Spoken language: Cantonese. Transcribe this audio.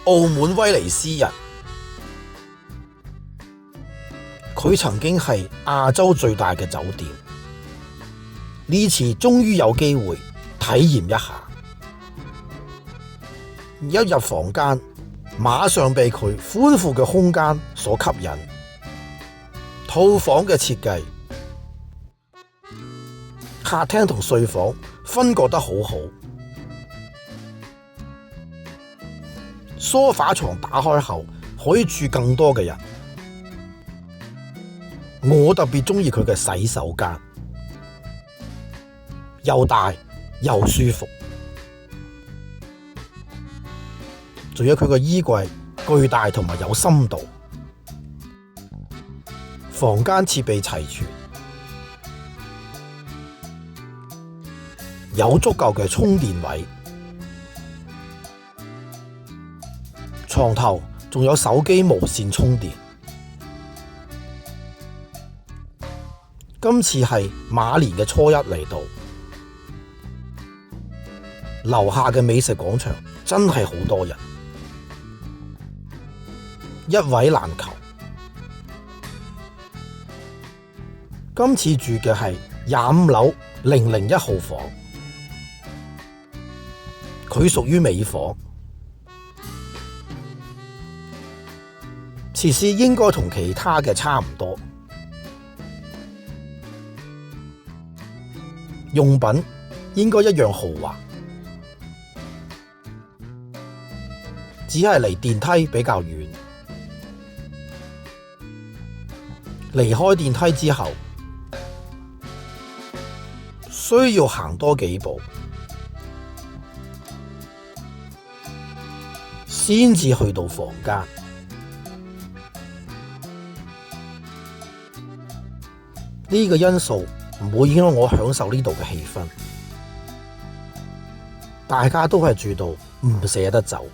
澳門威尼斯人，佢曾經係亞洲最大嘅酒店，呢次終於有機會體驗一下。一入房間，馬上被佢寬闊嘅空間所吸引。套房嘅設計，客廳同睡房分割得好好，梳化床打開後可以住更多嘅人。我特別鍾意佢嘅洗手間，又大又舒服，仲有佢個衣櫃巨大同埋有深度。房間設備齊全，有足夠嘅充電位，床頭仲有手機無線充電。今次係馬年嘅初一嚟到，樓下嘅美食廣場真係好多人，一位難求。今次住嘅係25樓001號房，佢屬於尾房，設施應該同其他嘅差唔多，用品應該一樣豪華，只係離電梯比較遠。離開電梯之後，需要行多幾步，先至去到房間。呢個因素唔會影響我享受呢度嘅氣氛，大家都係住到唔捨得走。